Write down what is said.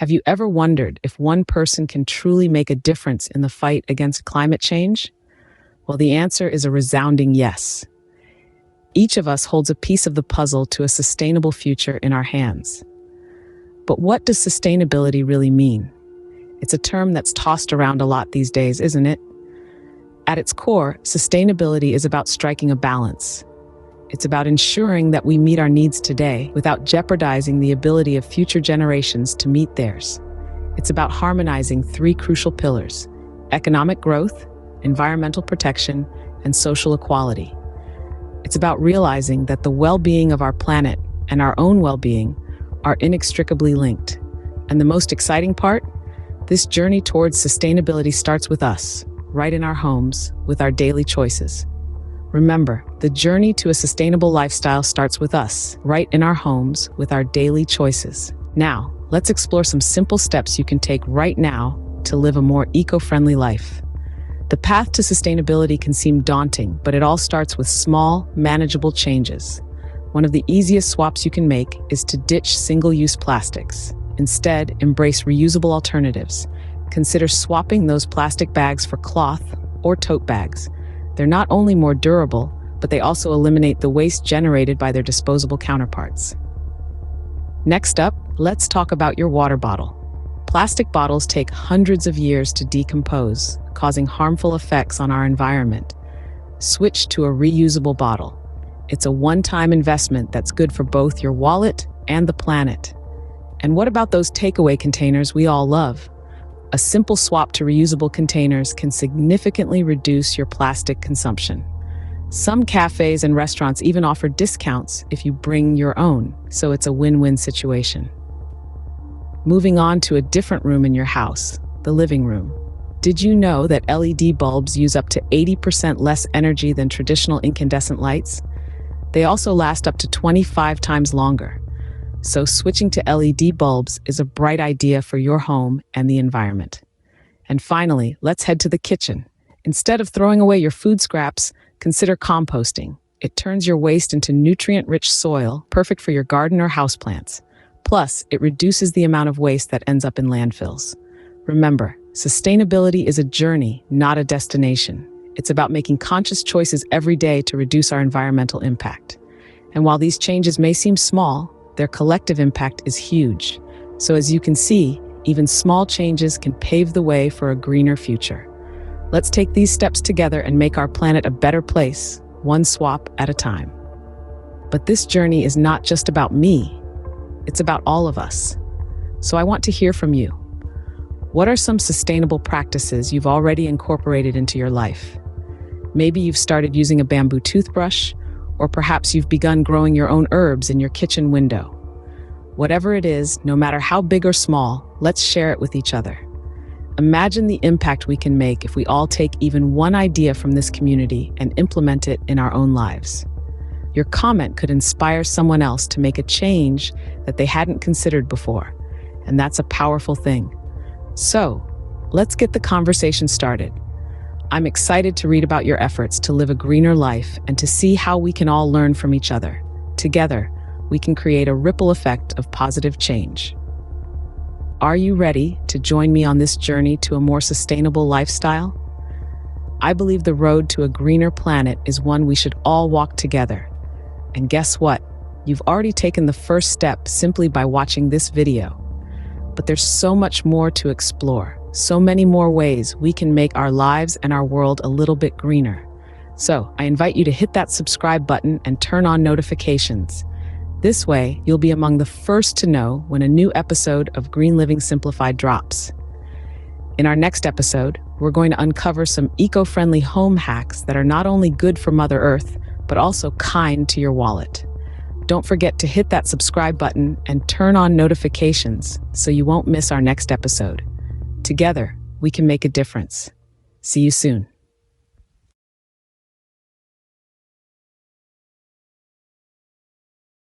Have you ever wondered if one person can truly make a difference in the fight against climate change? Well, the answer is a resounding yes. Each of us holds a piece of the puzzle to a sustainable future in our hands. But what does sustainability really mean? It's a term that's tossed around a lot these days, isn't it? At its core, sustainability is about striking a balance. It's about ensuring that we meet our needs today without jeopardizing the ability of future generations to meet theirs. It's about harmonizing three crucial pillars: economic growth, environmental protection, and social equality. It's about realizing that the well-being of our planet and our own well-being are inextricably linked. And the most exciting part? This journey towards sustainability starts with us, right in our homes, with our daily choices. Remember, the journey to a sustainable lifestyle starts with us, right in our homes, with our daily choices. Now, let's explore some simple steps you can take right now to live a more eco-friendly life. The path to sustainability can seem daunting, but it all starts with small, manageable changes. One of the easiest swaps you can make is to ditch single-use plastics. Instead, embrace reusable alternatives. Consider swapping those plastic bags for cloth or tote bags. They're not only more durable, but they also eliminate the waste generated by their disposable counterparts. Next up, let's talk about your water bottle. Plastic bottles take hundreds of years to decompose, causing harmful effects on our environment. Switch to a reusable bottle. It's a one-time investment that's good for both your wallet and the planet. And what about those takeaway containers we all love? A simple swap to reusable containers can significantly reduce your plastic consumption. Some cafes and restaurants even offer discounts if you bring your own, so it's a win-win situation. Moving on to a different room in your house, the living room. Did you know that LED bulbs use up to 80% less energy than traditional incandescent lights? They also last up to 25 times longer. So switching to LED bulbs is a bright idea for your home and the environment. And finally, let's head to the kitchen. Instead of throwing away your food scraps, consider composting. It turns your waste into nutrient-rich soil, perfect for your garden or houseplants. Plus, it reduces the amount of waste that ends up in landfills. Remember, sustainability is a journey, not a destination. It's about making conscious choices every day to reduce our environmental impact. And while these changes may seem small, their collective impact is huge. So as you can see, even small changes can pave the way for a greener future. Let's take these steps together and make our planet a better place, one swap at a time. But this journey is not just about me. It's about all of us. So I want to hear from you. What are some sustainable practices you've already incorporated into your life? Maybe you've started using a bamboo toothbrush, or perhaps you've begun growing your own herbs in your kitchen window. Whatever it is, no matter how big or small, let's share it with each other. Imagine the impact we can make if we all take even one idea from this community and implement it in our own lives. Your comment could inspire someone else to make a change that they hadn't considered before, and that's a powerful thing. So, let's get the conversation started. I'm excited to read about your efforts to live a greener life and to see how we can all learn from each other. Together, we can create a ripple effect of positive change. Are you ready to join me on this journey to a more sustainable lifestyle? I believe the road to a greener planet is one we should all walk together. And guess what? You've already taken the first step simply by watching this video. But there's so much more to explore. So many more ways we can make our lives and our world a little bit greener. So I invite you to hit that subscribe button and turn on notifications. This way, you'll be among the first to know when a new episode of Green Living Simplified drops. In our next episode, we're going to uncover some eco-friendly home hacks that are not only good for Mother Earth, but also kind to your wallet. Don't forget to hit that subscribe button and turn on notifications so you won't miss our next episode. Together, we can make a difference. See you soon.